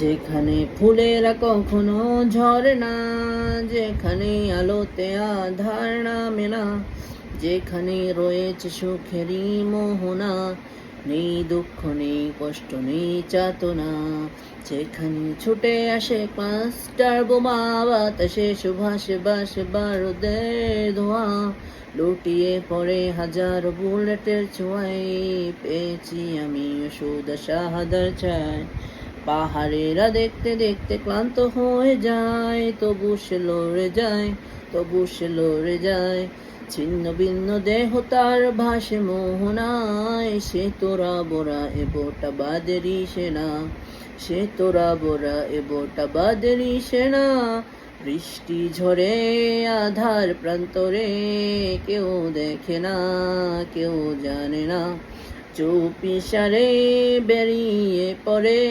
যেখানে ফুলেরা কখনো ঝরে না, যেখানে আলোতে আধার নামে না, যেখানে রয়েছে সুখেরই মোহনা, নেই দুঃখ নেই কষ্ট নেই যাতনা, যেখানে ছুটে আসে পাঁচটার বোমা, বাতাসে সুভাষে বাসে বারুদের ধোঁয়া, লুটিয়ে পড়ে হাজার বুলেটের ছোঁয়ায়, পেয়েছি আমি ওষুধ শাহাদার চাই। পাহাড়েরা দেখতে দেখতে ক্লান্ত হয়ে যায়, তবু সে লড়ে যায়, তবু সে লড়ে যায়। ছিন্ন ভিন্ন দেহ তার ভাসে মোহনায়, সে তোরা বোরা এবটা বাদেরই সেনা, সে তোরা বোরা এবটা বাদেরই সেনা। বৃষ্টি ঝরে আধার প্রান্তরে, কেউ দেখে না কেউ জানে না, চুপিসারে বেরিয়ে পড়ে